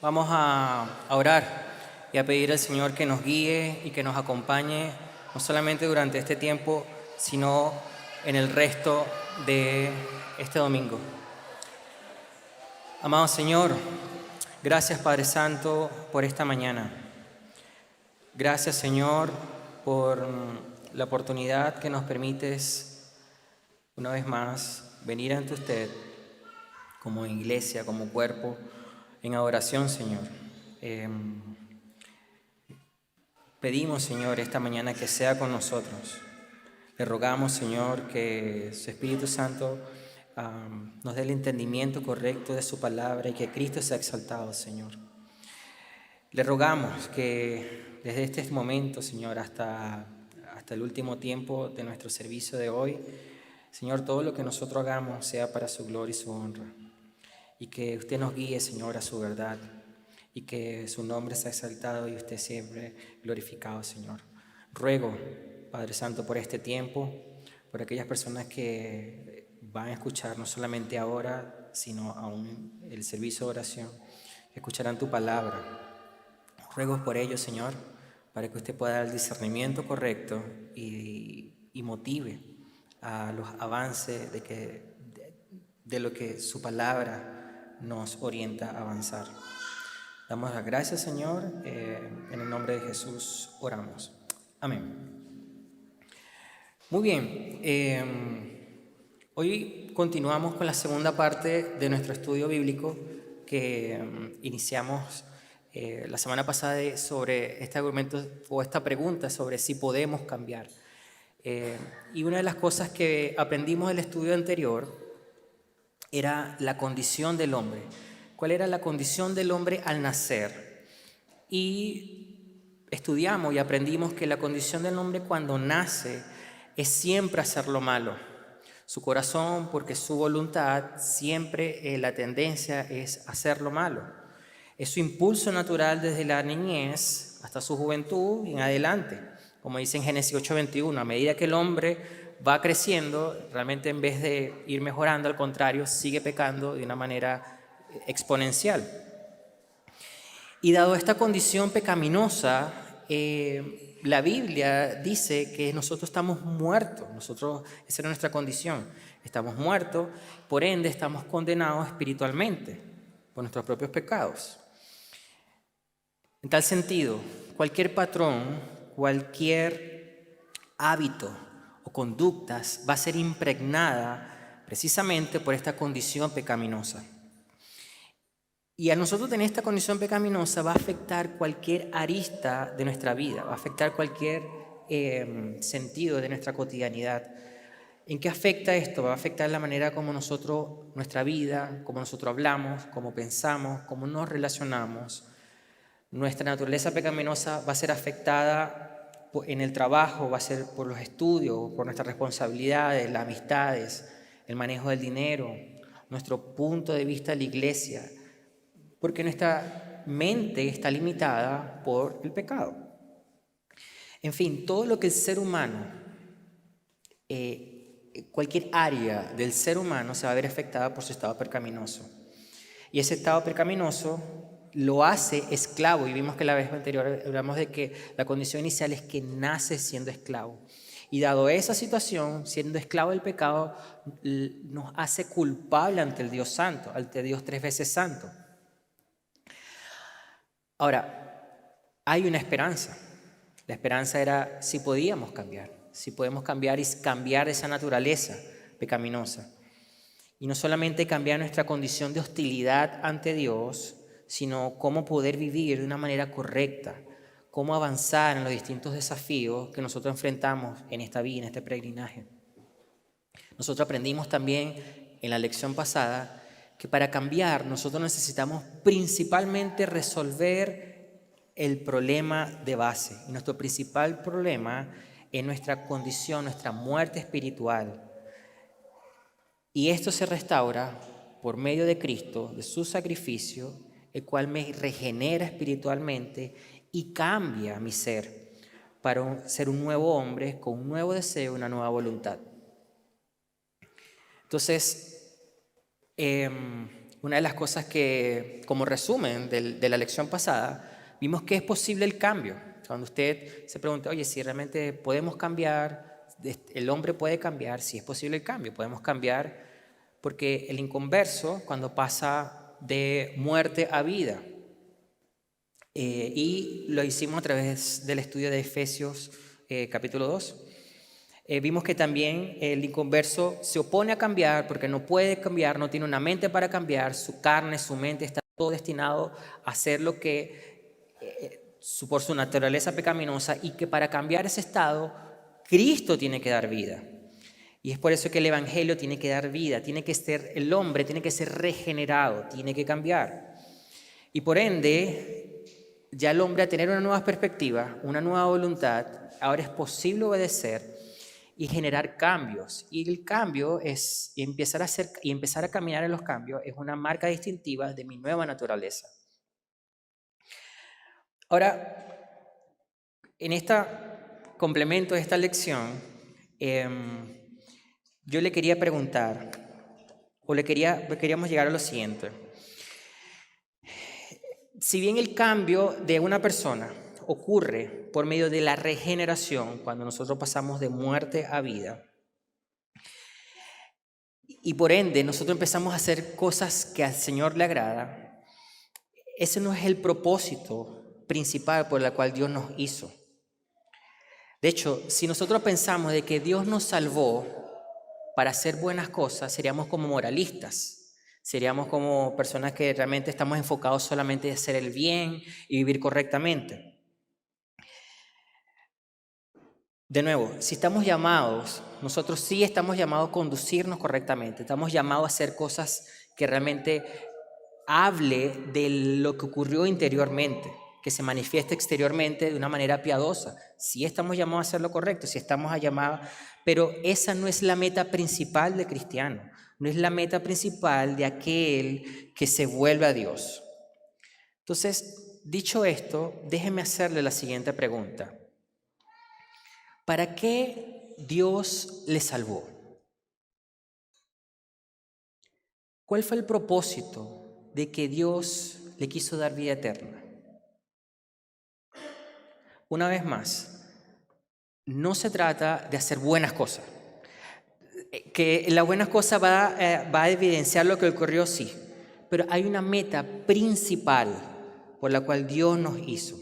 Vamos a orar y a pedir al Señor que nos guíe y que nos acompañe, no solamente durante este tiempo, sino en el resto de este domingo. Amado Señor, gracias Padre Santo por esta mañana. Gracias Señor por la oportunidad que nos permites una vez más venir ante usted como iglesia, como cuerpo, en adoración, Señor. Pedimos, Señor, esta mañana que sea con nosotros. Le rogamos, Señor, que su Espíritu Santo nos dé el entendimiento correcto de su palabra y que Cristo sea exaltado, Señor. Le rogamos que desde este momento, Señor, hasta el último tiempo de nuestro servicio de hoy, Señor, todo lo que nosotros hagamos sea para su gloria y su honra. Y que usted nos guíe, Señor, a su verdad. Y que su nombre sea exaltado y usted siempre glorificado, Señor. Ruego, Padre Santo, por este tiempo, por aquellas personas que van a escuchar no solamente ahora, sino aún el servicio de oración, que escucharán tu palabra. Ruego por ellos, Señor, para que usted pueda dar el discernimiento correcto y motive a los avances de lo que su palabra nos orienta a avanzar. Damos las gracias, Señor, en el nombre de Jesús oramos. Amén. Muy bien, hoy continuamos con la segunda parte de nuestro estudio bíblico que iniciamos la semana pasada sobre este argumento o esta pregunta sobre si podemos cambiar. Y una de las cosas que aprendimos del estudio anterior era la condición del hombre. ¿Cuál era la condición del hombre al nacer? Y estudiamos y aprendimos que la condición del hombre cuando nace es siempre hacer lo malo. Su corazón, porque su voluntad, siempre la tendencia es hacer lo malo. Es su impulso natural desde la niñez hasta su juventud y en adelante. Como dice en Génesis 8:21, a medida que el hombre va creciendo, realmente en vez de ir mejorando, al contrario, sigue pecando de una manera exponencial. Y dado esta condición pecaminosa, la Biblia dice que nosotros estamos muertos. Esa era nuestra condición. Estamos muertos, por ende estamos condenados espiritualmente por nuestros propios pecados. En tal sentido, cualquier patrón, cualquier hábito o conductas va a ser impregnada precisamente por esta condición pecaminosa. Y a nosotros tener esta condición pecaminosa va a afectar cualquier arista de nuestra vida, va a afectar cualquier sentido de nuestra cotidianidad. ¿En qué afecta esto? Va a afectar la manera como nuestra vida, como nosotros hablamos, cómo pensamos, cómo nos relacionamos. Nuestra naturaleza pecaminosa va a ser afectada en el trabajo, va a ser por los estudios, por nuestras responsabilidades, las amistades, el manejo del dinero, nuestro punto de vista de la iglesia, porque nuestra mente está limitada por el pecado. En fin, todo lo que el ser humano, cualquier área del ser humano se va a ver afectada por su estado pecaminoso. Y ese estado pecaminoso lo hace esclavo. Y vimos que la vez anterior hablamos de que la condición inicial es que nace siendo esclavo. Y dado esa situación, siendo esclavo del pecado, nos hace culpable ante el Dios santo, ante Dios 3 veces santo. Ahora, hay una esperanza. La esperanza era si podíamos cambiar, si podemos cambiar y cambiar esa naturaleza pecaminosa. Y no solamente cambiar nuestra condición de hostilidad ante Dios, sino cómo poder vivir de una manera correcta, cómo avanzar en los distintos desafíos que nosotros enfrentamos en esta vida, en este peregrinaje. Nosotros aprendimos también en la lección pasada que para cambiar nosotros necesitamos principalmente resolver el problema de base. Y nuestro principal problema es nuestra condición, nuestra muerte espiritual. Y esto se restaura por medio de Cristo, de su sacrificio, el cual me regenera espiritualmente y cambia mi ser para ser un nuevo hombre con un nuevo deseo, una nueva voluntad. Entonces, una de las cosas que, como resumen de la lección pasada, vimos que es posible el cambio. Cuando usted se pregunta, oye, si realmente podemos cambiar, el hombre puede cambiar, si es posible el cambio, podemos cambiar, porque el inconverso, cuando pasa de muerte a vida, y lo hicimos a través del estudio de Efesios capítulo 2, vimos que también el inconverso se opone a cambiar porque no puede cambiar, no tiene una mente para cambiar, su carne, su mente está todo destinado a hacer lo que por su naturaleza pecaminosa, y que para cambiar ese estado Cristo tiene que dar vida. Y es por eso que el Evangelio tiene que dar vida, tiene que ser, el hombre tiene que ser regenerado, tiene que cambiar. Y por ende, ya el hombre, a tener una nueva perspectiva, una nueva voluntad, ahora es posible obedecer y generar cambios. Y el cambio es, y empezar a caminar en los cambios, es una marca distintiva de mi nueva naturaleza. Ahora, en este complemento de esta lección, yo le quería preguntar, o queríamos llegar a lo siguiente. Si bien el cambio de una persona ocurre por medio de la regeneración, cuando nosotros pasamos de muerte a vida, y por ende nosotros empezamos a hacer cosas que al Señor le agrada, ese no es el propósito principal por el cual Dios nos hizo. De hecho, si nosotros pensamos de que Dios nos salvó para hacer buenas cosas, seríamos como moralistas, seríamos como personas que realmente estamos enfocados solamente en hacer el bien y vivir correctamente. De nuevo, si estamos llamados, nosotros sí estamos llamados a conducirnos correctamente, estamos llamados a hacer cosas que realmente hable de lo que ocurrió interiormente, que se manifieste exteriormente de una manera piadosa. Sí estamos llamados a hacer lo correcto, sí estamos llamados, pero esa no es la meta principal del cristiano, no es la meta principal de aquel que se vuelve a Dios. Entonces, dicho esto, déjeme hacerle la siguiente pregunta. ¿Para qué Dios le salvó? ¿Cuál fue el propósito de que Dios le quiso dar vida eterna? Una vez más, no se trata de hacer buenas cosas. Que las buenas cosas va a evidenciar lo que ocurrió, sí. Pero hay una meta principal por la cual Dios nos hizo.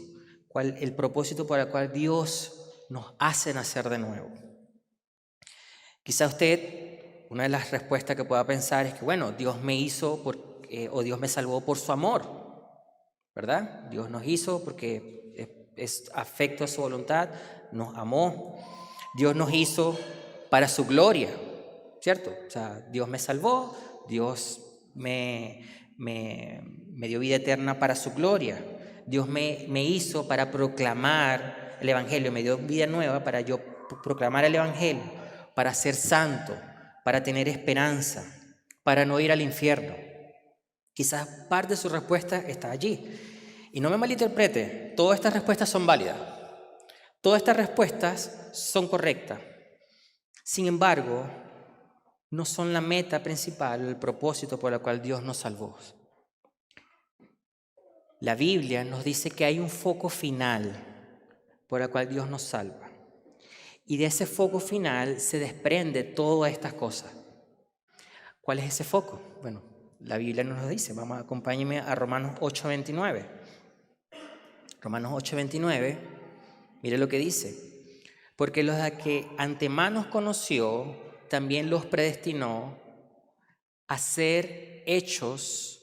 El propósito por el cual Dios nos hace nacer de nuevo. Quizá usted, una de las respuestas que pueda pensar es que, bueno, Dios me hizo o Dios me salvó por su amor, ¿verdad? Dios nos hizo porque es afecto a su voluntad, nos amó. Dios nos hizo para su gloria, ¿cierto? O sea, Dios me salvó, Dios me dio vida eterna para su gloria. Dios me hizo para proclamar el Evangelio, me dio vida nueva para yo proclamar el Evangelio, para ser santo, para tener esperanza, para no ir al infierno. Quizás parte de su respuesta está allí. Y no me malinterprete, todas estas respuestas son válidas. Todas estas respuestas son correctas. Sin embargo, no son la meta principal, el propósito por el cual Dios nos salvó. La Biblia nos dice que hay un foco final por el cual Dios nos salva. Y de ese foco final se desprende todas estas cosas. ¿Cuál es ese foco? Bueno, la Biblia nos lo dice. Acompáñenme a Romanos 8:29. Romanos 8:29, mire lo que dice. Porque los que antemano conoció, también los predestinó a ser hechos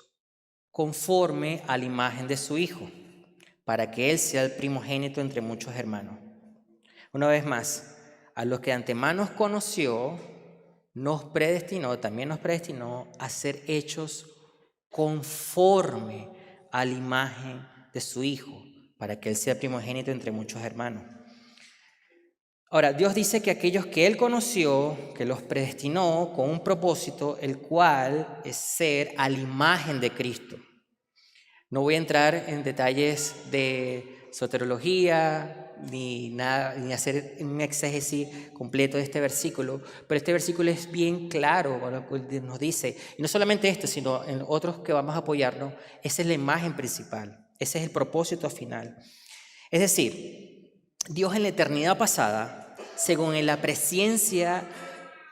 conforme a la imagen de su Hijo, para que Él sea el primogénito entre muchos hermanos. Una vez más, a los que antemano conoció, también nos predestinó a ser hechos conforme a la imagen de su Hijo, para que Él sea primogénito entre muchos hermanos. Ahora, Dios dice que aquellos que Él conoció, que los predestinó con un propósito, el cual es ser a la imagen de Cristo. No voy a entrar en detalles de soterología, ni nada, ni hacer un exégesis completo de este versículo, pero este versículo es bien claro, nos dice, y no solamente este, sino en otros que vamos a apoyarnos, esa es la imagen principal, ese es el propósito final. Es decir, Dios en la eternidad pasada, según en la presciencia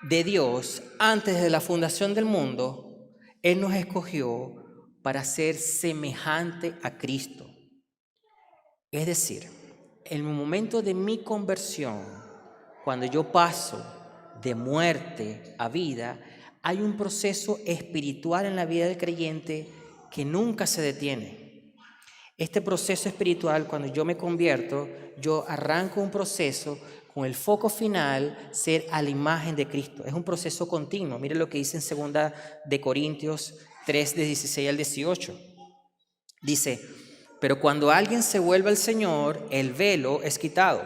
de Dios, antes de la fundación del mundo, Él nos escogió para ser semejante a Cristo. Es decir, en el momento de mi conversión, cuando yo paso de muerte a vida, hay un proceso espiritual en la vida del creyente que nunca se detiene. Este proceso espiritual, cuando yo me convierto, yo arranco un proceso con el foco final, ser a la imagen de Cristo. Es un proceso continuo. Mire lo que dice en 2 de Corintios 3, de 16 al 18. Dice, pero cuando alguien se vuelve al Señor, el velo es quitado.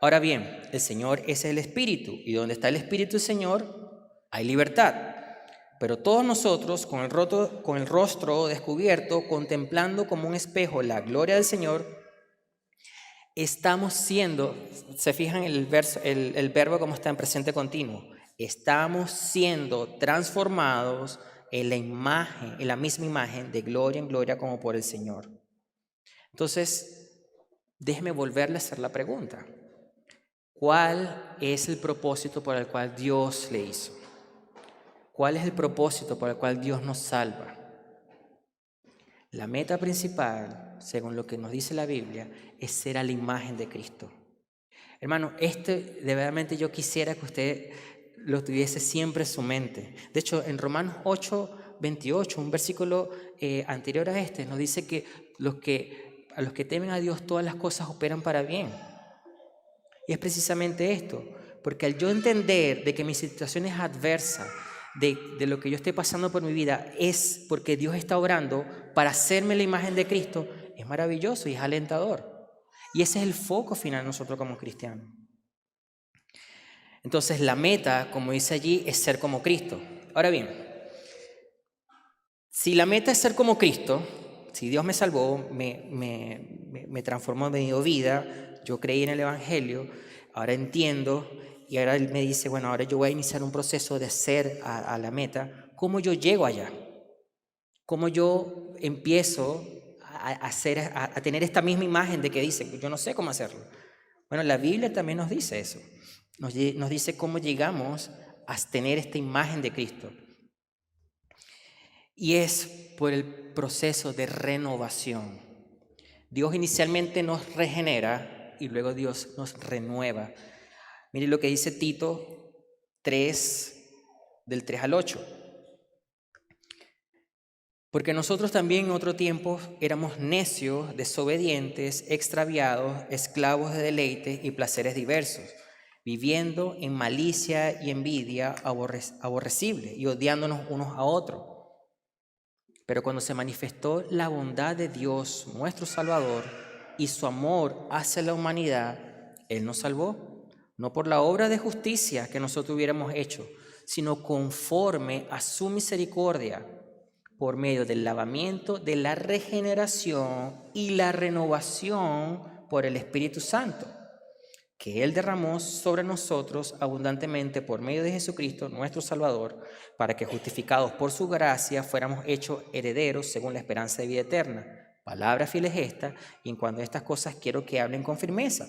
Ahora bien, el Señor es el Espíritu, y donde está el Espíritu del Señor, hay libertad. Pero todos nosotros, con el rostro descubierto, contemplando como un espejo la gloria del Señor, estamos siendo, se fijan el verbo como está en presente continuo, estamos siendo transformados en la imagen, en la misma imagen, de gloria en gloria como por el Señor. Entonces, déjeme volverle a hacer la pregunta. ¿Cuál es el propósito por el cual Dios le hizo? ¿Cuál es el propósito por el cual Dios nos salva? La meta principal, según lo que nos dice la Biblia, es ser a la imagen de Cristo. Hermano, de verdaderamente yo quisiera que usted lo tuviese siempre en su mente. De hecho, en Romanos 8, 28, un versículo anterior a este, nos dice que a los que temen a Dios todas las cosas operan para bien. Y es precisamente esto, porque al yo entender de que mi situación es adversa, de lo que yo estoy pasando por mi vida, es porque Dios está obrando para hacerme la imagen de Cristo, es maravilloso y es alentador. Y ese es el foco final de nosotros como cristianos. Entonces la meta, como dice allí, es ser como Cristo. Ahora bien, si la meta es ser como Cristo, si Dios me salvó, me transformó, me dio vida, yo creí en el Evangelio, ahora entiendo y ahora Él me dice, bueno, ahora yo voy a iniciar un proceso de ser a la meta. ¿Cómo yo llego allá? ¿Cómo yo empiezo a tener esta misma imagen de que dice, yo no sé cómo hacerlo? Bueno, la Biblia también nos dice eso. Nos dice cómo llegamos a tener esta imagen de Cristo. Y es por el proceso de renovación. Dios inicialmente nos regenera y luego Dios nos renueva. Mire lo que dice Tito 3, del 3 al 8. Porque nosotros también en otro tiempo éramos necios, desobedientes, extraviados, esclavos de deleites y placeres diversos, viviendo en malicia y envidia aborrecible y odiándonos unos a otros. Pero cuando se manifestó la bondad de Dios, nuestro Salvador, y su amor hacia la humanidad, Él nos salvó, no por la obra de justicia que nosotros hubiéramos hecho, sino conforme a su misericordia, por medio del lavamiento, de la regeneración y la renovación por el Espíritu Santo, que Él derramó sobre nosotros abundantemente por medio de Jesucristo, nuestro Salvador, para que justificados por su gracia fuéramos hechos herederos según la esperanza de vida eterna. Palabra fiel es esta, y en cuanto a estas cosas quiero que hablen con firmeza.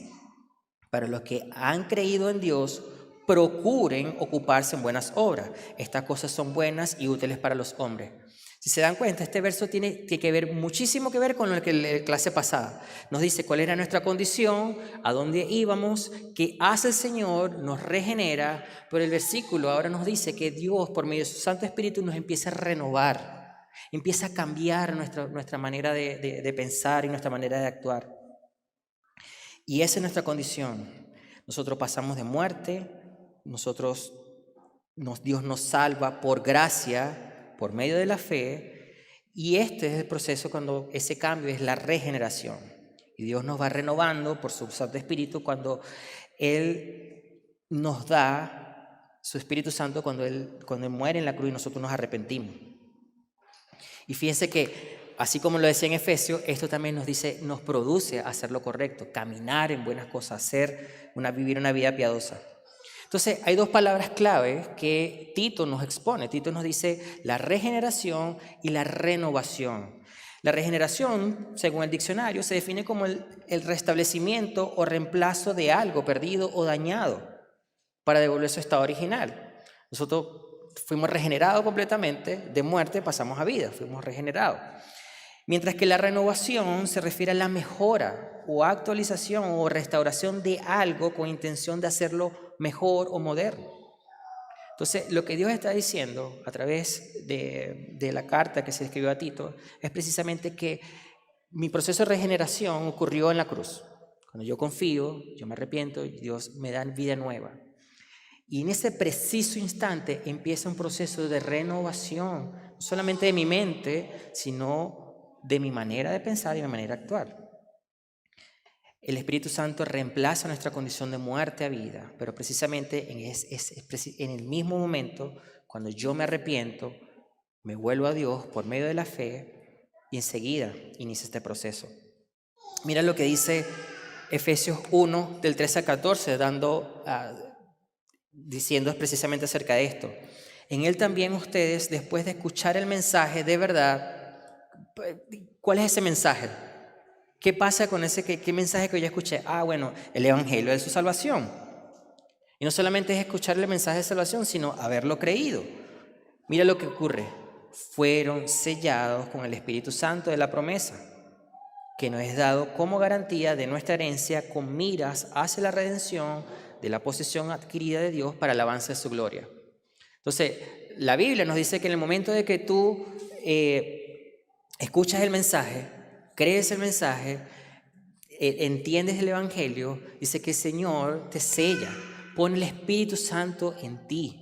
Para los que han creído en Dios, procuren ocuparse en buenas obras. Estas cosas son buenas y útiles para los hombres. Si se dan cuenta, este verso tiene que ver muchísimo que ver con lo que la clase pasada. Nos dice cuál era nuestra condición, a dónde íbamos, qué hace el Señor, nos regenera. Pero el versículo ahora nos dice que Dios, por medio de su Santo Espíritu, nos empieza a renovar, empieza a cambiar nuestra manera de pensar y nuestra manera de actuar. Y esa es nuestra condición. Nosotros pasamos de muerte, Dios nos salva por gracia, por medio de la fe, y este es el proceso cuando ese cambio es la regeneración. Y Dios nos va renovando por su Santo Espíritu cuando Él nos da su Espíritu Santo cuando Él muere en la cruz y nosotros nos arrepentimos. Y fíjense que así como lo decía en Efesios, esto también nos dice, nos produce hacer lo correcto, caminar en buenas cosas, vivir una vida piadosa. Entonces, hay dos palabras claves que Tito nos expone. Tito nos dice la regeneración y la renovación. La regeneración, según el diccionario, se define como el restablecimiento o reemplazo de algo perdido o dañado para devolver su estado original. Nosotros fuimos regenerados completamente, de muerte pasamos a vida, fuimos regenerados. Mientras que la renovación se refiere a la mejora o actualización o restauración de algo con intención de hacerlo mejor o moderno. Entonces, lo que Dios está diciendo a través de la carta que se escribió a Tito es precisamente que mi proceso de regeneración ocurrió en la cruz. Cuando yo confío, yo me arrepiento, Dios me da vida nueva. Y en ese preciso instante empieza un proceso de renovación, no solamente de mi mente, sino de mi manera de pensar y mi manera de actuar. El Espíritu Santo reemplaza nuestra condición de muerte a vida, pero precisamente en el mismo momento, cuando yo me arrepiento, me vuelvo a Dios por medio de la fe y enseguida inicia este proceso. Mira lo que dice Efesios 1, del 13 al 14, diciendo precisamente acerca de esto. En él también ustedes, después de escuchar el mensaje de verdad, ¿cuál es ese mensaje? ¿Qué pasa con qué mensaje que yo escuché? Bueno, el evangelio de su salvación. Y no solamente es escuchar el mensaje de salvación, sino haberlo creído. Mira lo que ocurre. Fueron sellados con el Espíritu Santo de la promesa, que nos es dado como garantía de nuestra herencia con miras hacia la redención de la posesión adquirida de Dios para el avance de su gloria. Entonces, la Biblia nos dice que en el momento de que tú escuchas el mensaje, crees el mensaje, entiendes el evangelio, dice que el Señor te sella, pone el Espíritu Santo en ti.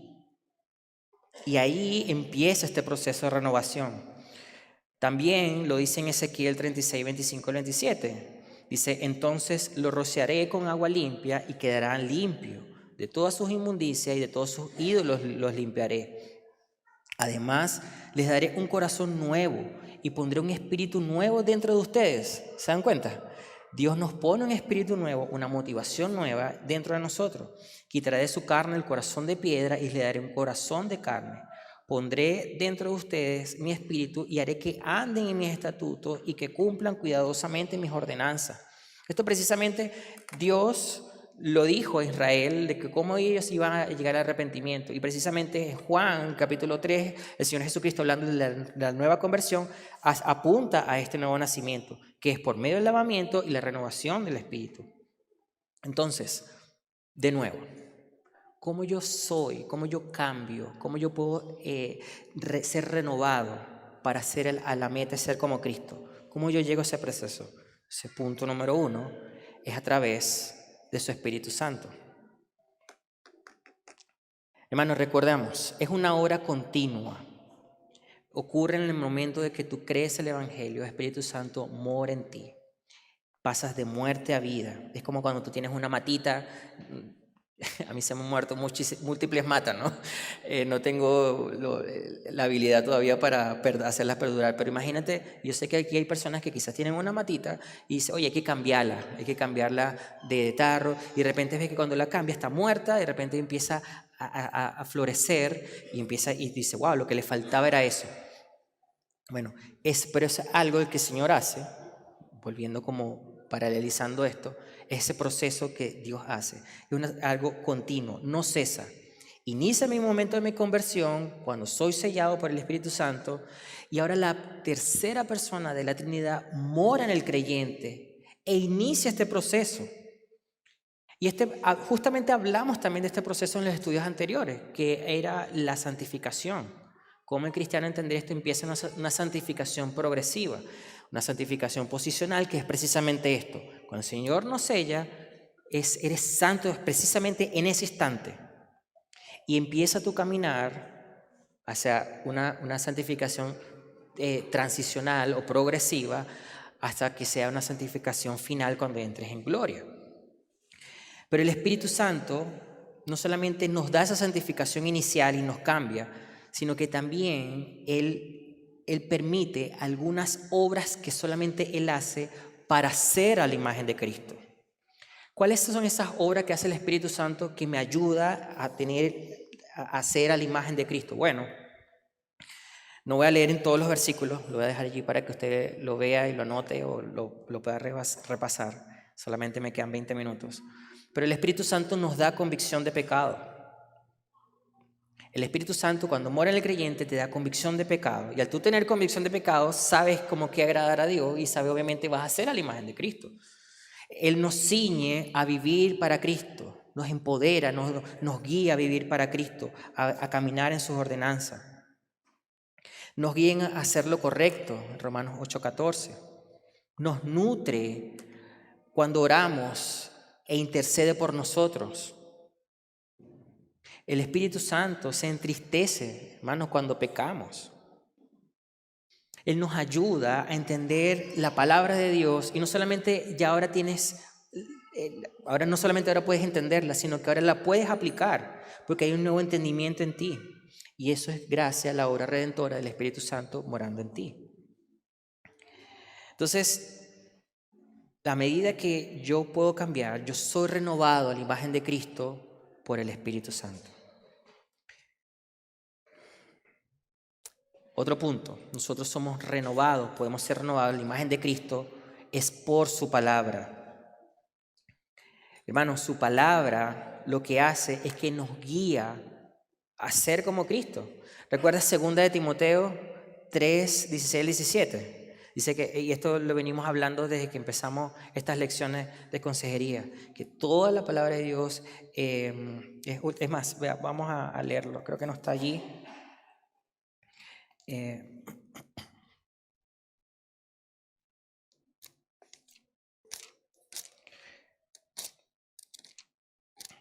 Y ahí empieza este proceso de renovación. También lo dice en Ezequiel 36, 25 al 27. Dice, entonces lo rociaré con agua limpia y quedarán limpios. De todas sus inmundicias y de todos sus ídolos los limpiaré. Además, les daré un corazón nuevo y pondré un espíritu nuevo dentro de ustedes. ¿Se dan cuenta? Dios nos pone un espíritu nuevo, una motivación nueva dentro de nosotros. Quitaré de su carne el corazón de piedra y le daré un corazón de carne. Pondré dentro de ustedes mi espíritu y haré que anden en mis estatutos y que cumplan cuidadosamente mis ordenanzas. Esto precisamente Dios lo dijo a Israel de que cómo ellos iban a llegar al arrepentimiento. Y precisamente en Juan capítulo 3, el Señor Jesucristo, hablando de la nueva conversión, apunta a este nuevo nacimiento, que es por medio del lavamiento y la renovación del Espíritu. Entonces, de nuevo, ¿cómo yo soy? ¿Cómo yo cambio? ¿Cómo yo puedo ser renovado para ser a la meta de ser como Cristo? ¿Cómo yo llego a ese proceso? Ese punto número 1 es a través de su Espíritu Santo. Hermanos, recordemos, es una obra continua. Ocurre en el momento de que tú crees el Evangelio, el Espíritu Santo mora en ti. Pasas de muerte a vida. Es como cuando tú tienes una matita. A mí se me han muerto múltiples matas, ¿no? No tengo la habilidad todavía para hacerlas perdurar, pero imagínate, yo sé que aquí hay personas que quizás tienen una matita y dicen, oye, hay que cambiarla de tarro, y de repente ves que cuando la cambia está muerta, de repente empieza a florecer y dice, wow, lo que le faltaba era eso. Bueno, pero es algo que el Señor hace, volviendo como paralelizando esto, ese proceso que Dios hace. Es algo continuo, no cesa. Inicia mi momento de mi conversión cuando soy sellado por el Espíritu Santo y ahora la tercera persona de la Trinidad mora en el creyente e inicia este proceso. Y justamente hablamos también de este proceso en los estudios anteriores, que era la santificación. Cómo el cristiano entender esto empieza una santificación progresiva, una santificación posicional, que es precisamente esto. Cuando el Señor nos sella, eres santo precisamente en ese instante. Y empieza tu caminar hacia una santificación transicional o progresiva hasta que sea una santificación final cuando entres en gloria. Pero el Espíritu Santo no solamente nos da esa santificación inicial y nos cambia, sino que también Él Él permite algunas obras que solamente Él hace para hacer a la imagen de Cristo. ¿Cuáles son esas obras que hace el Espíritu Santo que me ayuda a hacer a la imagen de Cristo? Bueno, no voy a leer en todos los versículos, lo voy a dejar allí para que usted lo vea y lo anote o lo pueda repasar. Solamente me quedan 20 minutos. Pero el Espíritu Santo nos da convicción de pecado. El Espíritu Santo, cuando mora en el creyente, te da convicción de pecado. Y al tú tener convicción de pecado, sabes cómo que agradar a Dios y sabes obviamente vas a hacer a la imagen de Cristo. Él nos ciñe a vivir para Cristo, nos empodera, nos guía a vivir para Cristo, a caminar en sus ordenanzas. Nos guía a hacer lo correcto, Romanos 8:14. Nos nutre cuando oramos e intercede por nosotros. El Espíritu Santo se entristece, hermanos, cuando pecamos. Él nos ayuda a entender la palabra de Dios y no solamente ya ahora puedes entenderla, sino que ahora la puedes aplicar porque hay un nuevo entendimiento en ti. Y eso es gracias a la obra redentora del Espíritu Santo morando en ti. Entonces, a medida que yo puedo cambiar, yo soy renovado a la imagen de Cristo por el Espíritu Santo. Otro punto, nosotros somos renovados, podemos ser renovados, la imagen de Cristo es por su palabra. Hermanos, su palabra lo que hace es que nos guía a ser como Cristo. ¿Recuerdas 2 de Timoteo 3, 16, 17? Dice que, y esto lo venimos hablando desde que empezamos estas lecciones de consejería, que toda la palabra de Dios, es más, vamos a leerlo, creo que no está allí.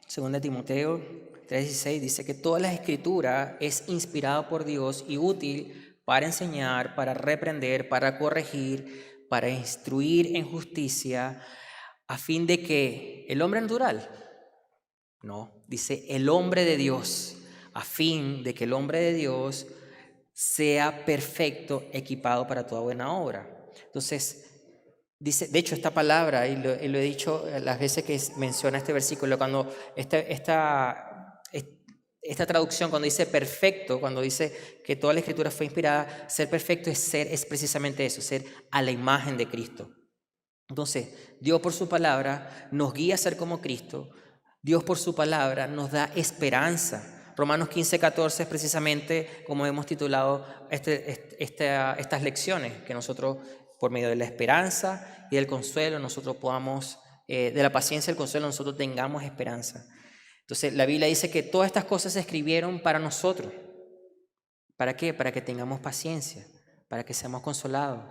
Segunda Timoteo 3:16 dice que toda la escritura es inspirada por Dios y útil para enseñar, para reprender, para corregir, para instruir en justicia, a fin de que el hombre natural, no, dice el hombre de Dios, a fin de que el hombre de Dios sea perfecto, equipado para toda buena obra. Entonces, dice, de hecho, esta palabra, y lo he dicho las veces que menciona este versículo, cuando esta traducción, cuando dice perfecto, cuando dice que toda la escritura fue inspirada, ser perfecto es precisamente eso, ser a la imagen de Cristo. Entonces, Dios por su palabra nos guía a ser como Cristo. Dios por su palabra nos da esperanza. Romanos 15:14 es precisamente como hemos titulado estas lecciones, que nosotros por medio de la esperanza y del consuelo nosotros podamos, de la paciencia y el consuelo nosotros tengamos esperanza. Entonces la Biblia dice que todas estas cosas se escribieron para nosotros. ¿Para qué? Para que tengamos paciencia, para que seamos consolados,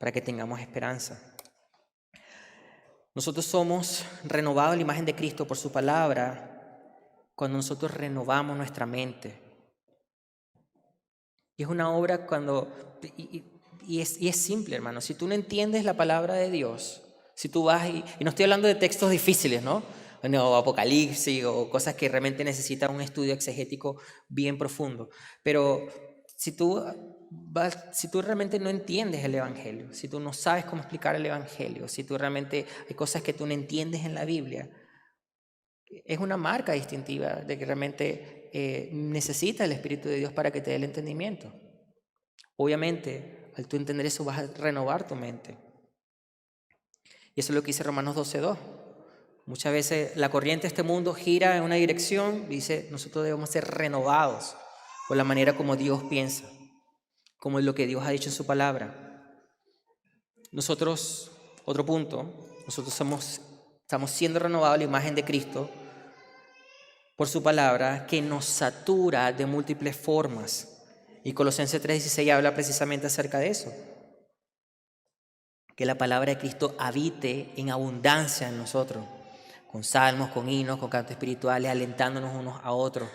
para que tengamos esperanza. Nosotros somos renovados a la imagen de Cristo por su palabra cuando nosotros renovamos nuestra mente. Y es una obra y es simple, hermano. Si tú no entiendes la palabra de Dios, si tú vas y no estoy hablando de textos difíciles, ¿no? O Apocalipsis o cosas que realmente necesitan un estudio exegético bien profundo. Pero si tú realmente no entiendes el Evangelio, si tú no sabes cómo explicar el Evangelio, si tú realmente hay cosas que tú no entiendes en la Biblia, es una marca distintiva de que realmente necesitas el Espíritu de Dios para que te dé el entendimiento. Obviamente, al tú entender eso vas a renovar tu mente. Y eso es lo que dice Romanos 12:2. Muchas veces la corriente de este mundo gira en una dirección, dice, nosotros debemos ser renovados por la manera como Dios piensa, como es lo que Dios ha dicho en su palabra. Nosotros, otro punto, nosotros estamos siendo renovados a la imagen de Cristo por su palabra que nos satura de múltiples formas. Y Colosenses 3:16 habla precisamente acerca de eso. Que la palabra de Cristo habite en abundancia en nosotros, con salmos, con himnos, con cantos espirituales, alentándonos unos a otros.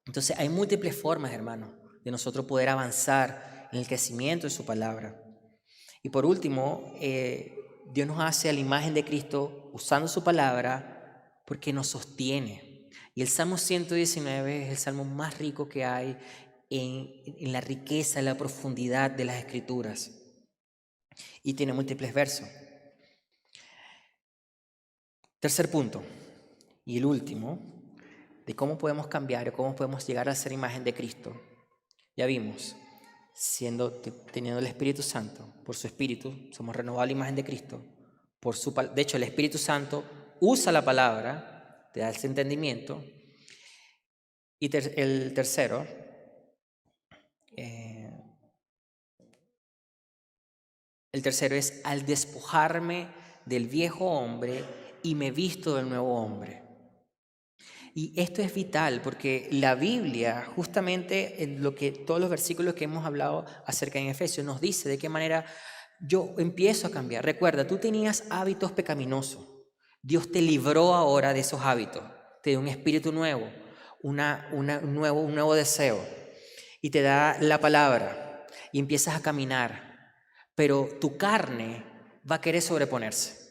Entonces hay múltiples formas, hermanos, de nosotros poder avanzar en el crecimiento de su palabra. Y por último, Dios nos hace a la imagen de Cristo usando su palabra porque nos sostiene. Y el Salmo 119 es el salmo más rico que hay en la riqueza, en la profundidad de las Escrituras. Y tiene múltiples versos. Tercer punto, y el último, de cómo podemos cambiar o cómo podemos llegar a ser imagen de Cristo. Ya vimos, teniendo el Espíritu Santo, por su Espíritu, somos renovados a la imagen de Cristo. De hecho, el Espíritu Santo usa la palabra, te da ese entendimiento. Y el tercero, es al despojarme del viejo hombre y me visto del nuevo hombre. Y esto es vital porque la Biblia, justamente en todos los versículos que hemos hablado acerca en Efesios, nos dice de qué manera yo empiezo a cambiar. Recuerda, tú tenías hábitos pecaminosos. Dios te libró ahora de esos hábitos, te dio un espíritu nuevo, un nuevo deseo, y te da la palabra y empiezas a caminar. Pero tu carne va a querer sobreponerse.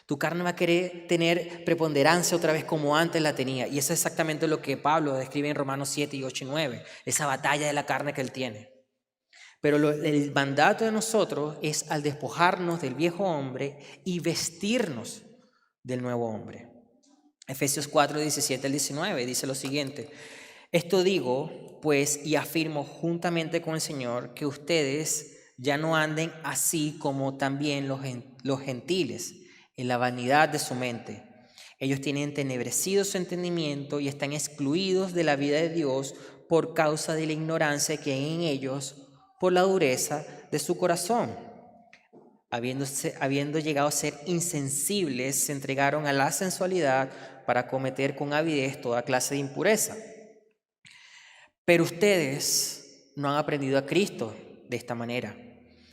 Tu carne va a querer tener preponderancia otra vez como antes la tenía. Y eso es exactamente lo que Pablo describe en Romanos 7 y 8 y 9. Esa batalla de la carne que él tiene. Pero el mandato de nosotros es al despojarnos del viejo hombre y vestirnos del nuevo hombre. Efesios 4, 17 al 19 dice lo siguiente. Esto digo, pues, y afirmo juntamente con el Señor, que ustedes ya no anden así como también los gentiles, en la vanidad de su mente. Ellos tienen entenebrecido su entendimiento y están excluidos de la vida de Dios por causa de la ignorancia que hay en ellos, por la dureza de su corazón. Habiendo llegado a ser insensibles, se entregaron a la sensualidad para cometer con avidez toda clase de impureza. Pero ustedes no han aprendido a Cristo de esta manera.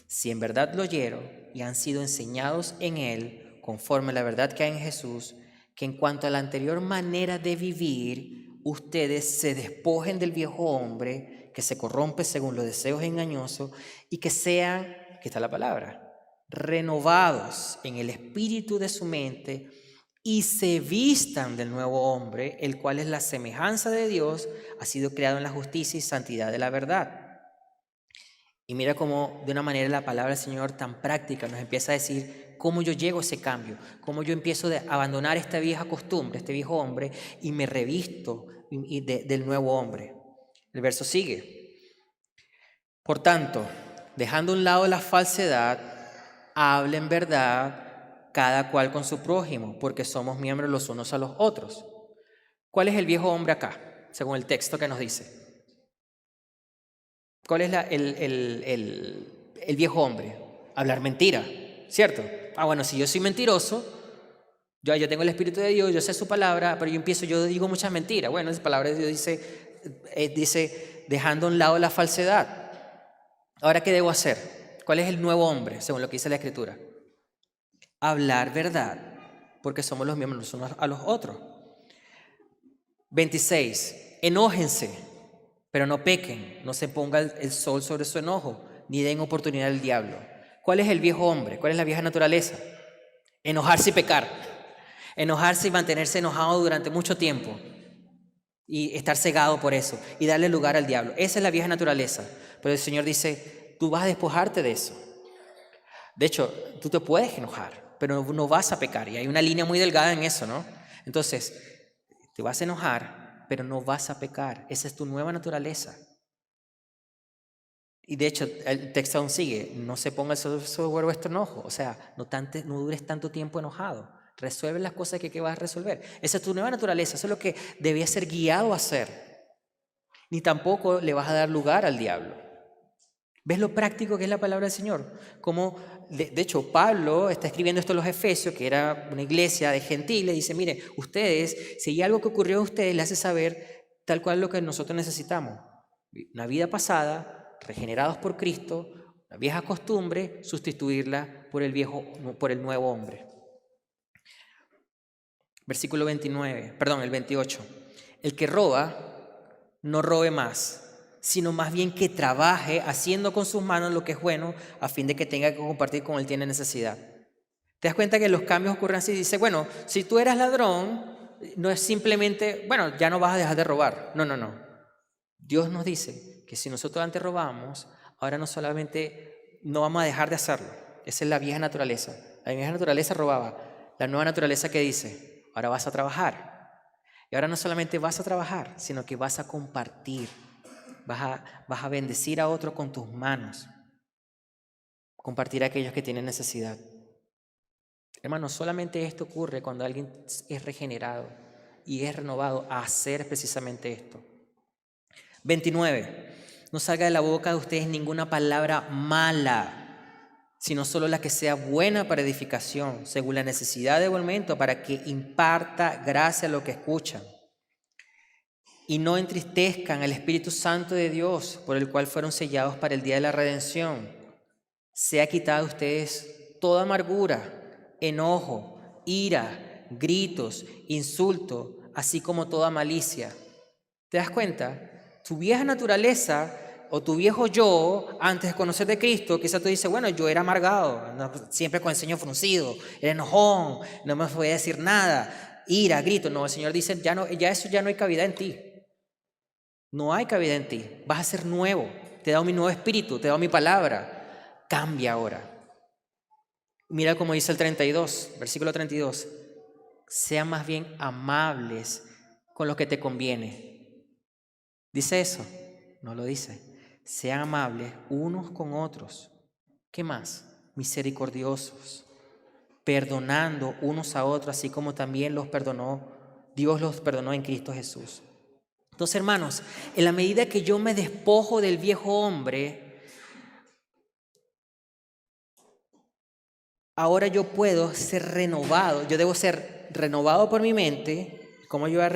Si en verdad lo oyeron y han sido enseñados en Él, conforme a la verdad que hay en Jesús, que en cuanto a la anterior manera de vivir, ustedes se despojen del viejo hombre que se corrompe según los deseos engañosos y que sean, aquí está la palabra, renovados en el espíritu de su mente y se vistan del nuevo hombre, el cual es la semejanza de Dios, ha sido creado en la justicia y santidad de la verdad. Y mira cómo de una manera la palabra del Señor tan práctica nos empieza a decir cómo yo llego a ese cambio, cómo yo empiezo a abandonar esta vieja costumbre, este viejo hombre, y me revisto del nuevo hombre. El verso sigue. Por tanto, dejando a un lado la falsedad, hablen verdad cada cual con su prójimo, porque somos miembros los unos a los otros. ¿Cuál es el viejo hombre acá, según el texto que nos dice? ¿Cuál es el viejo hombre? Hablar mentira, ¿cierto? Bueno, si yo soy mentiroso, yo tengo el Espíritu de Dios, yo sé su palabra, pero yo digo muchas mentiras. Bueno, esa palabra de Dios dice, dejando a un lado la falsedad. Ahora, ¿qué debo hacer? ¿Cuál es el nuevo hombre, según lo que dice la Escritura? Hablar verdad, porque somos los miembros los unos a los otros. 26. Enójense, pero no pequen, no se ponga el sol sobre su enojo, ni den oportunidad al diablo. ¿Cuál es el viejo hombre? ¿Cuál es la vieja naturaleza? Enojarse y pecar. Enojarse y mantenerse enojado durante mucho tiempo. Y estar cegado por eso. Y darle lugar al diablo. Esa es la vieja naturaleza. Pero el Señor dice, tú vas a despojarte de eso. De hecho, tú te puedes enojar, pero no vas a pecar. Y hay una línea muy delgada en eso, ¿no? Entonces, te vas a enojar, pero no vas a pecar. Esa es tu nueva naturaleza. Y de hecho, el texto aún sigue, no se ponga sobre vuestro enojo. O sea, no dures tanto tiempo enojado. Resuelve las cosas que vas a resolver. Esa es tu nueva naturaleza. Eso es lo que debías ser guiado a hacer. Ni tampoco le vas a dar lugar al diablo. ¿Ves lo práctico que es la palabra del Señor? Como, de hecho, Pablo está escribiendo esto a los Efesios, que era una iglesia de gentiles, y dice, mire, ustedes, si hay algo que ocurrió a ustedes, le hace saber tal cual lo que nosotros necesitamos. Una vida pasada, regenerados por Cristo, la vieja costumbre, sustituirla por el nuevo hombre. Versículo 28. El que roba, no robe más, sino más bien que trabaje haciendo con sus manos lo que es bueno, a fin de que tenga que compartir con el que tiene necesidad. ¿Te das cuenta que los cambios ocurren así? Dice, bueno, si tú eras ladrón, no es simplemente, bueno, ya no vas a dejar de robar. No. Dios nos dice que si nosotros antes robábamos, ahora no solamente no vamos a dejar de hacerlo. Esa es la vieja naturaleza. La vieja naturaleza robaba. La nueva naturaleza que dice, ahora vas a trabajar. Y ahora no solamente vas a trabajar, sino que vas a compartir. Vas a bendecir a otro con tus manos. Compartir a aquellos que tienen necesidad. Hermanos, solamente esto ocurre cuando alguien es regenerado y es renovado a hacer precisamente esto. 29. No salga de la boca de ustedes ninguna palabra mala, sino solo la que sea buena para edificación, según la necesidad del momento, para que imparta gracia a lo que escuchan. Y no entristezcan al Espíritu Santo de Dios, por el cual fueron sellados para el día de la redención. Sea quitada de ustedes toda amargura, enojo, ira, gritos, insulto, así como toda malicia. ¿Te das cuenta? Tu vieja naturaleza o tu viejo yo, antes de conocer de Cristo, quizás tú dices, bueno, yo era amargado, siempre con el ceño fruncido, era enojón, no me podía decir nada, ira, grito. No, el Señor dice, eso ya no hay cabida en ti. No hay cabida en ti. Vas a ser nuevo. Te he dado mi nuevo espíritu, te he dado mi palabra. Cambia ahora. Mira cómo dice el 32, versículo 32. Sean más bien amables con lo que te conviene. ¿Dice eso? No lo dice. Sean amables unos con otros. ¿Qué más? Misericordiosos, perdonando unos a otros, así como también Dios los perdonó en Cristo Jesús. Entonces, hermanos, en la medida que yo me despojo del viejo hombre, ahora yo puedo ser renovado. Yo debo ser renovado por mi mente. ¿Cómo yo voy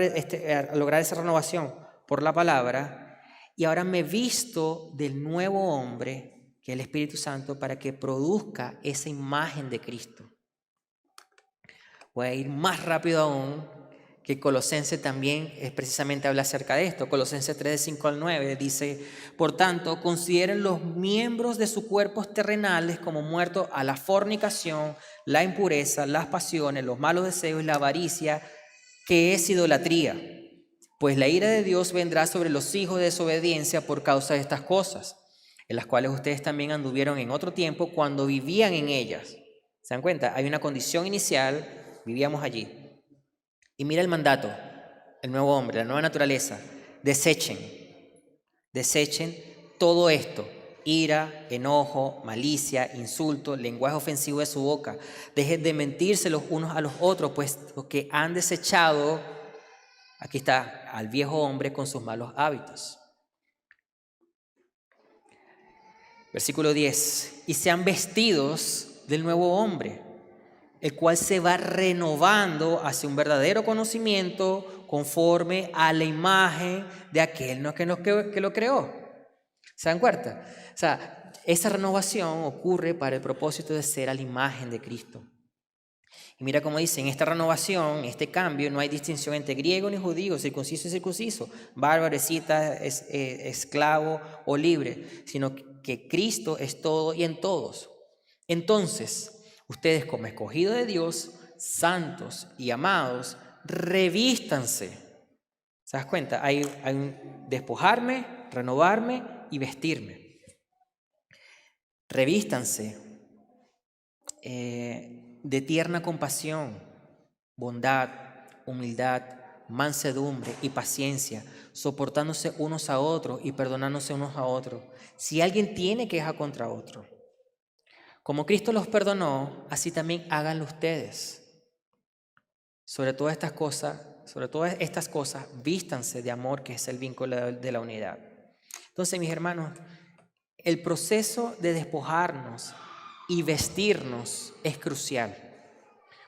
a lograr esa renovación? Por la palabra. Y ahora me visto del nuevo hombre, que es el Espíritu Santo, para que produzca esa imagen de Cristo. Voy a ir más rápido aún, que Colosenses también precisamente habla acerca de esto. Colosenses 3, de 5 al 9 dice, por tanto, consideren los miembros de sus cuerpos terrenales como muertos a la fornicación, la impureza, las pasiones, los malos deseos y la avaricia, que es idolatría. Pues la ira de Dios vendrá sobre los hijos de desobediencia por causa de estas cosas, en las cuales ustedes también anduvieron en otro tiempo cuando vivían en ellas. ¿Se dan cuenta? Hay una condición inicial, vivíamos allí. Y mira el mandato, el nuevo hombre, la nueva naturaleza. Desechen todo esto: ira, enojo, malicia, insulto, lenguaje ofensivo de su boca. Dejen de mentirse los unos a los otros, pues los que han desechado, aquí está, al viejo hombre con sus malos hábitos. Versículo 10. Y sean vestidos del nuevo hombre, el cual se va renovando hacia un verdadero conocimiento conforme a la imagen de aquel que lo creó. ¿Se dan cuenta? O sea, esa renovación ocurre para el propósito de ser a la imagen de Cristo. Y mira cómo dice, en esta renovación, en este cambio, no hay distinción entre griego ni judío, circunciso y circunciso, bárbaro, escita, esclavo o libre, sino que Cristo es todo y en todos. Entonces, ustedes como escogidos de Dios, santos y amados, revístanse. ¿Se das cuenta? Hay un despojarme, renovarme y vestirme. Revístanse de tierna compasión, bondad, humildad, mansedumbre y paciencia, soportándose unos a otros y perdonándose unos a otros. Si alguien tiene queja contra otro, como Cristo los perdonó, así también háganlo ustedes. Sobre todas estas cosas, vístanse de amor, que es el vínculo de la unidad. Entonces, mis hermanos, el proceso de despojarnos y vestirnos es crucial.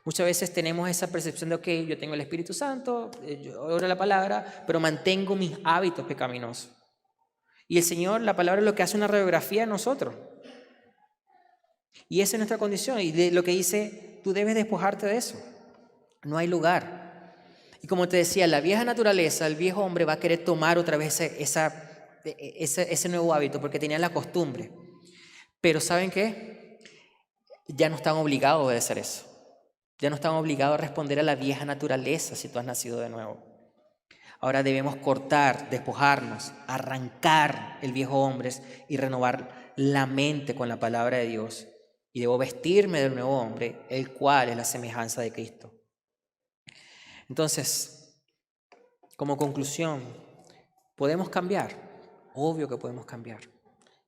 Muchas veces tenemos esa percepción de que yo tengo el Espíritu Santo, yo oro la palabra, pero mantengo mis hábitos pecaminosos. Y el Señor, la palabra, es lo que hace una radiografía de nosotros. Y esa es nuestra condición. Y de lo que dice, tú debes despojarte de eso. No hay lugar. Y como te decía, la vieja naturaleza, el viejo hombre va a querer tomar otra vez ese nuevo hábito porque tenía la costumbre. Pero ¿saben qué? Ya no están obligados a obedecer eso. Ya no están obligados a responder a la vieja naturaleza si tú has nacido de nuevo. Ahora debemos cortar, despojarnos, arrancar el viejo hombre y renovar la mente con la palabra de Dios. Y debo vestirme del nuevo hombre, el cual es la semejanza de Cristo. Entonces, como conclusión, ¿podemos cambiar? Obvio que podemos cambiar.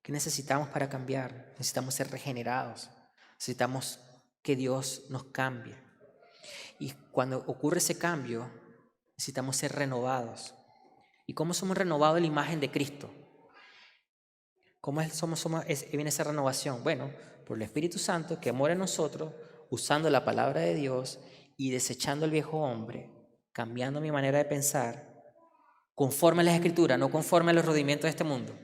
¿Qué necesitamos para cambiar? Necesitamos ser regenerados. Necesitamos que Dios nos cambie. Y cuando ocurre ese cambio, necesitamos ser renovados. ¿Y cómo somos renovados en la imagen de Cristo? ¿Cómo viene esa renovación? Bueno, por el Espíritu Santo que mora en nosotros, usando la palabra de Dios y desechando el viejo hombre, cambiando mi manera de pensar, conforme a las Escrituras, no conforme a los rudimentos de este mundo,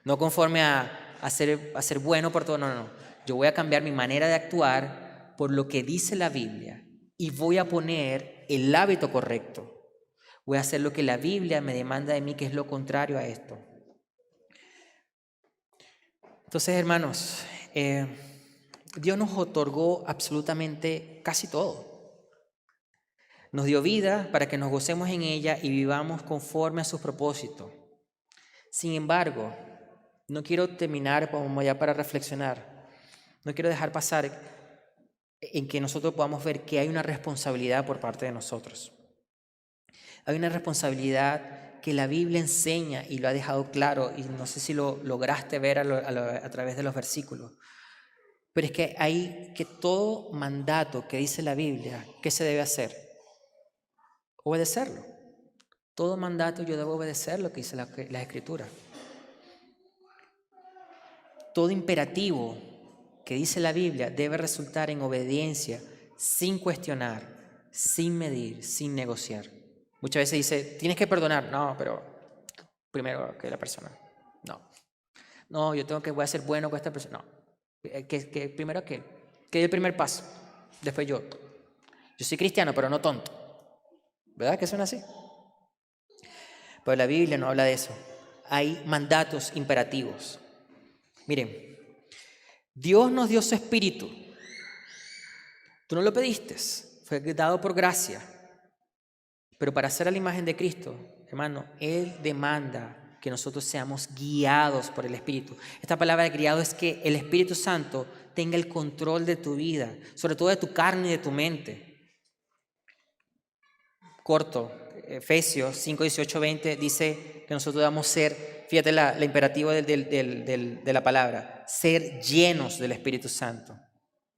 no conforme a ser bueno por todo, no. Yo voy a cambiar mi manera de actuar por lo que dice la Biblia y voy a poner el hábito correcto. Voy a hacer lo que la Biblia me demanda de mí, que es lo contrario a esto. Entonces, hermanos, Dios nos otorgó absolutamente casi todo. Nos dio vida para que nos gocemos en ella y vivamos conforme a sus propósitos. Sin embargo, no quiero terminar como ya para reflexionar. No quiero dejar pasar en que nosotros podamos ver que hay una responsabilidad por parte de nosotros. Hay una responsabilidad que la Biblia enseña y lo ha dejado claro, y no sé si lo lograste ver a través de los versículos. Pero es que hay que todo mandato que dice la Biblia, ¿qué se debe hacer? Obedecerlo. Todo mandato yo debo obedecer lo que dice la Escritura. Todo imperativo que dice la Biblia debe resultar en obediencia, sin cuestionar, sin medir, sin negociar. Muchas veces dice, tienes que perdonar. No, pero primero que la persona. No, voy a ser bueno con esta persona. No, que primero que el primer paso, después yo. Yo soy cristiano, pero no tonto. ¿Verdad que son así? Pero la Biblia no habla de eso. Hay mandatos imperativos. Miren, Dios nos dio su espíritu. Tú no lo pediste, fue dado por gracia. Pero para hacer a la imagen de Cristo, hermano, Él demanda que nosotros seamos guiados por el Espíritu. Esta palabra de guiado es que el Espíritu Santo tenga el control de tu vida, sobre todo de tu carne y de tu mente. Corto, Efesios 5, 18, 20 dice que nosotros debemos ser, fíjate la imperativo de la palabra, ser llenos del Espíritu Santo.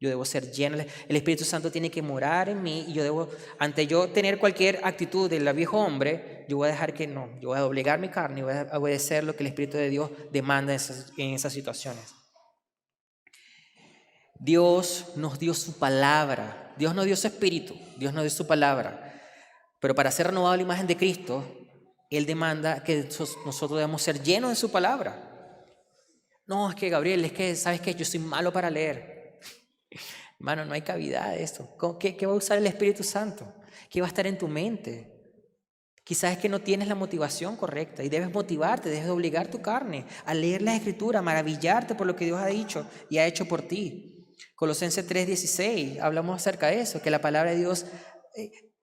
Yo debo ser lleno, el Espíritu Santo tiene que morar en mí y yo debo, ante yo tener cualquier actitud del viejo hombre, yo voy a dejar que no, yo voy a doblegar mi carne y voy a obedecer lo que el Espíritu de Dios demanda en esas situaciones. Dios nos dio su palabra, Dios nos dio su Espíritu, Dios nos dio su palabra. Pero para ser renovado a la imagen de Cristo, Él demanda que nosotros debemos ser llenos de su palabra. No, es que Gabriel, es que sabes que yo soy malo para leer. Hermano, no hay cavidad de esto. ¿Qué va a usar el Espíritu Santo? ¿Qué va a estar en tu mente? Quizás es que no tienes la motivación correcta y debes motivarte, debes obligar tu carne a leer la Escritura, a maravillarte por lo que Dios ha dicho y ha hecho por ti. Colosenses 3:16, hablamos acerca de eso, que la palabra de Dios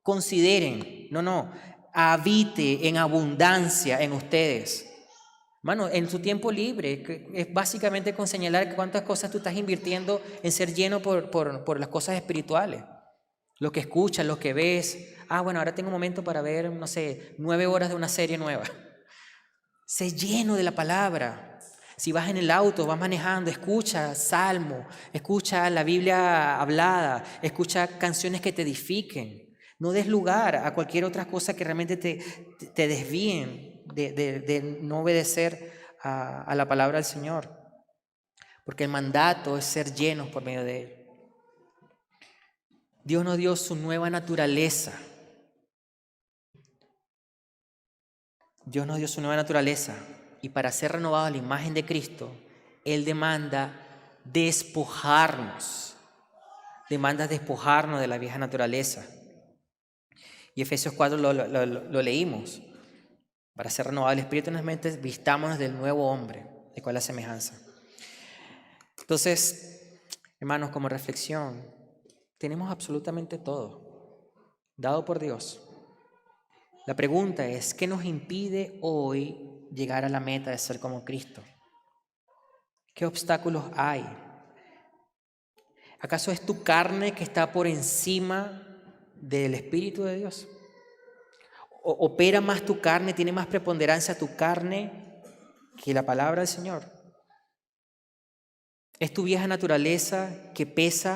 consideren, habite en abundancia en ustedes. Hermano, en su tiempo libre, es básicamente con señalar cuántas cosas tú estás invirtiendo en ser lleno por las cosas espirituales. Lo que escuchas, lo que ves. Bueno, ahora tengo un momento para ver, 9 horas de una serie nueva. Sé lleno de la palabra. Si vas en el auto, vas manejando, escucha salmo, escucha la Biblia hablada, escucha canciones que te edifiquen. No des lugar a cualquier otra cosa que realmente te desvíen de no obedecer a la palabra del Señor. Porque el mandato es ser llenos por medio de Él. Dios nos dio su nueva naturaleza. Dios nos dio su nueva naturaleza. Y para ser renovados a la imagen de Cristo, Él demanda despojarnos. Demanda despojarnos de la vieja naturaleza. Y Efesios 4 lo leímos. Para ser renovado el espíritu en las mentes, vistámonos del nuevo hombre, de cual la semejanza. Entonces, hermanos, como reflexión, tenemos absolutamente todo, dado por Dios. La pregunta es, ¿qué nos impide hoy llegar a la meta de ser como Cristo? ¿Qué obstáculos hay? ¿Acaso es tu carne que está por encima del Espíritu de Dios? ¿Opera más tu carne, tiene más preponderancia tu carne que la palabra del Señor? ¿Es tu vieja naturaleza que pese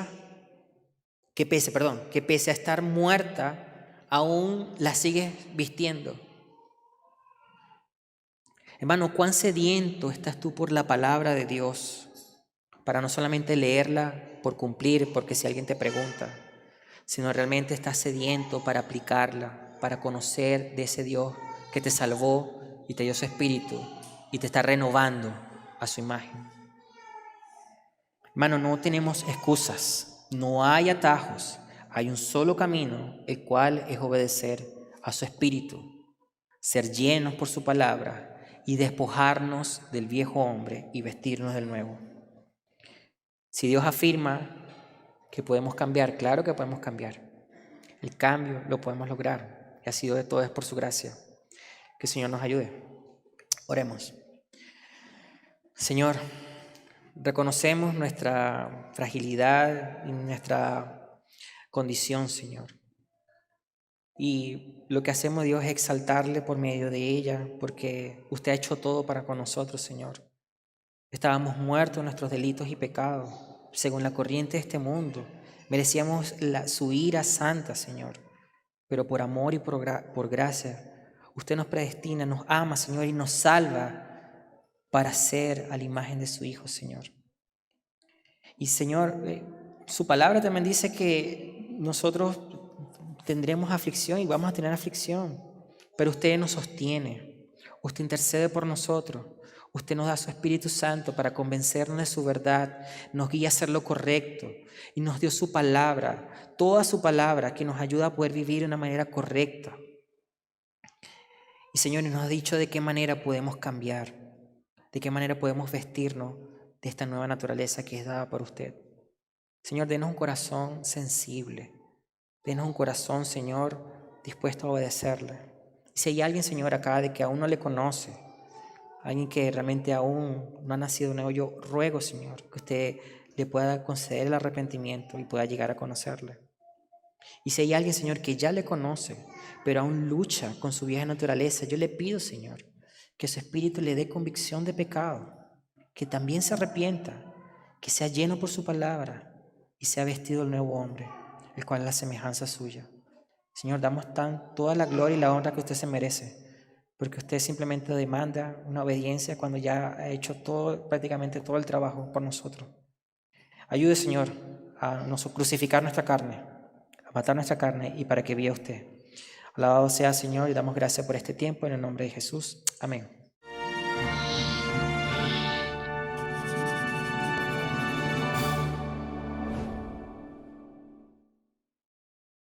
a estar muerta, aún la sigues vistiendo? Hermano, ¿cuán sediento estás tú por la palabra de Dios? Para no solamente leerla por cumplir, porque si alguien te pregunta, sino realmente estás sediento para aplicarla, para conocer de ese Dios que te salvó y te dio su espíritu y te está renovando a su imagen. Hermano, no tenemos excusas, no hay atajos, hay un solo camino, el cual es obedecer a su espíritu, ser llenos por su palabra y despojarnos del viejo hombre y vestirnos del nuevo. Si Dios afirma que podemos cambiar, claro que podemos cambiar. El cambio lo podemos lograr y ha sido de todo es por su gracia. Que el Señor nos ayude. Oremos. Señor, reconocemos nuestra fragilidad y nuestra condición, Señor. Y lo que hacemos, Dios, es exaltarle por medio de ella, porque usted ha hecho todo para con nosotros, Señor. Estábamos muertos en nuestros delitos y pecados, según la corriente de este mundo. Merecíamos su ira santa, Señor. Pero por amor y por gracia, usted nos predestina, nos ama, Señor, y nos salva para ser a la imagen de su Hijo, Señor. Y, Señor, su palabra también dice que nosotros tendremos aflicción y vamos a tener aflicción, pero usted nos sostiene, usted intercede por nosotros, usted nos da su Espíritu Santo para convencernos de su verdad, nos guía a hacer lo correcto y nos dio su palabra, toda su palabra que nos ayuda a poder vivir de una manera correcta. Y, Señor, nos ha dicho de qué manera podemos cambiar, de qué manera podemos vestirnos de esta nueva naturaleza que es dada por usted. Señor, denos un corazón sensible, denos un corazón, Señor, dispuesto a obedecerle. Y si hay alguien, Señor, acá de que aún no le conoce, alguien que realmente aún no ha nacido de nuevo, yo ruego, Señor, que usted le pueda conceder el arrepentimiento y pueda llegar a conocerle. Y si hay alguien, Señor, que ya le conoce, pero aún lucha con su vieja naturaleza, yo le pido, Señor, que su espíritu le dé convicción de pecado, que también se arrepienta, que sea lleno por su palabra y sea vestido el nuevo hombre, el cual es la semejanza suya. Señor, damos toda la gloria y la honra que usted se merece, porque usted simplemente demanda una obediencia cuando ya ha hecho prácticamente todo el trabajo por nosotros. Ayude, Señor, a crucificar nuestra carne, a matar nuestra carne y para que viva usted. Alabado sea, Señor, y damos gracias por este tiempo en el nombre de Jesús. Amén.